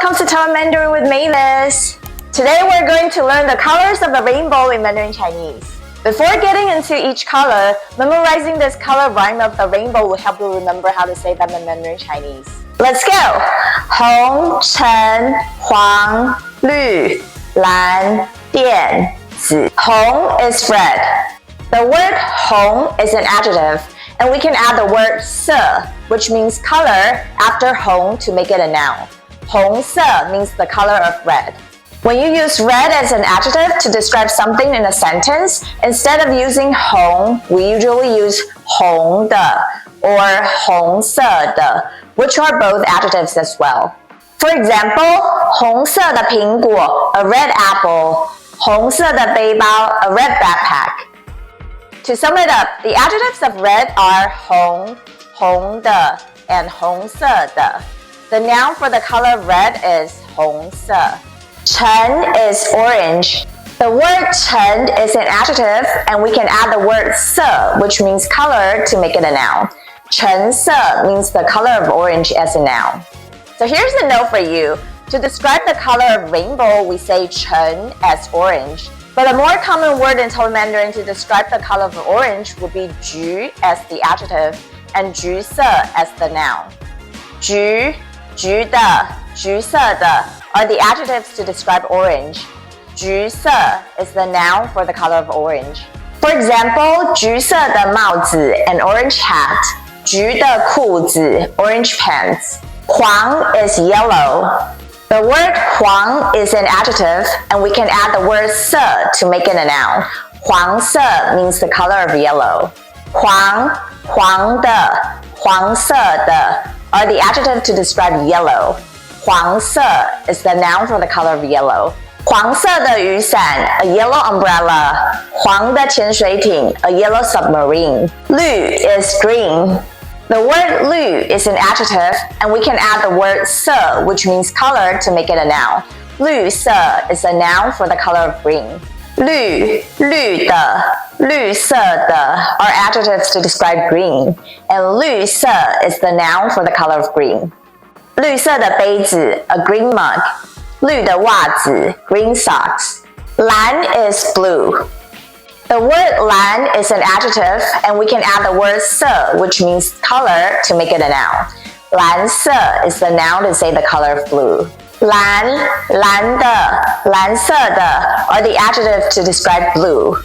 welcome to Taiwan Mandarin with Mavis. Today we're going to learn the colors of the rainbow in Mandarin Chinese. Before getting into each color, memorizing this color rhyme of the rainbow will help you remember how to say them in Mandarin Chinese. Let's go! 红、橙、黄、绿、蓝、靛、紫. Hong is red. The word hong is an adjective, and we can add the word se, which means color, after hong to make it a noun. 红色 means the color of red. When you use red as an adjective to describe something in a sentence, instead of using hong, we usually use 红的 or 红色的, which are both adjectives as well. For example, 红色的苹果, a red apple. 红色的背包, a red backpack. To sum it up, the adjectives of red are 红, 红的, and 红色的. The noun for the color of red is 红色. 橙 is orange. The word 橙 is an adjective, and we can add the word 色, which means color, to make it a noun. 橙色 means the color of orange as a noun. So here's a note for you. To describe the color of rainbow, we say 橙 as orange. But a more common word in Taiwan Mandarin to describe the color of orange would be 橘 as the adjective and 橘色 as the noun. 橘, 橘的, 橘色的 are the adjectives to describe orange. 橘色 is the noun for the color of orange. For example, 橘色的帽子, an orange hat. 橘的裤子, orange pants. 黄 is yellow. The word 黄 is an adjective, and we can add the word 色 to make it a noun. 黄色 means the color of yellow. 黄, 黄的, 黄色的 are the adjective to describe yellow. 黄色 is the noun for the color of yellow. 黄色的雨伞, a yellow umbrella. 黄的潜水艇, a yellow submarine. 绿 is green. The word 绿 is an adjective, and we can add the word 色, which means color, to make it a noun. 绿色 is a noun for the color of green. 绿, 绿的, 绿色的 are adjectives to describe green, and 绿色 is the noun for the color of green. 绿色的杯子, a green mug. 绿的袜子, green socks. 蓝 is blue. The word 蓝 is an adjective, and we can add the word 色, which means color, to make it a noun. 蓝色 is the noun to say the color of blue. 蓝, 蓝的, 蓝色的 are the adjectives to describe blue.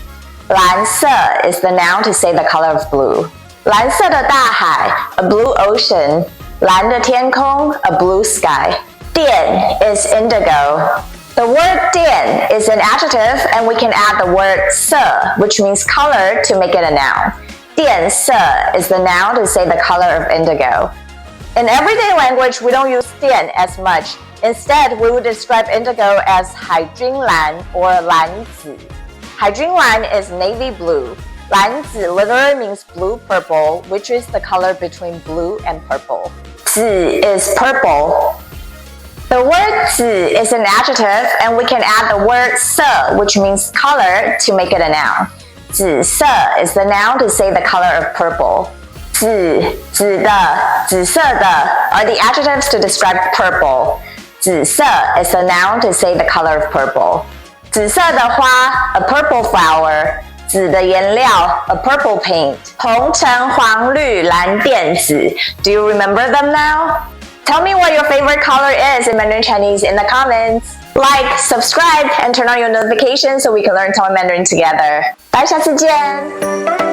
蓝色 is the noun to say the color of blue. 蓝色的大海, a blue ocean. 蓝的天空, a blue sky. 靛 is indigo. The word 靛 is an adjective, and we can add the word 色, which means color, to make it a noun. 靛色 is the noun to say the color of indigo. In everyday language, we don't use 靛 as much. Instead, we would describe indigo as 海军蓝 or 蓝紫. 海军蓝 is navy blue. 蓝紫 literally means blue-purple, which is the color between blue and purple. 紫 is purple. The word 紫 is an adjective, and we can add the word 色, which means color, to make it a noun. 紫色 is the noun to say the color of purple. 紫, 紫的, 紫色的 are the adjectives to describe purple. 紫色 is the noun to say the color of purple. 紫色的花, a purple flower. 紫的颜料, a purple paint. 红、橙、黄、绿、蓝、靛、紫. Do you remember them now? Tell me what your favorite color is in Mandarin Chinese in the comments. Like, subscribe, and turn on your notifications so we can learn Taiwan Mandarin together. Bye, 下次见!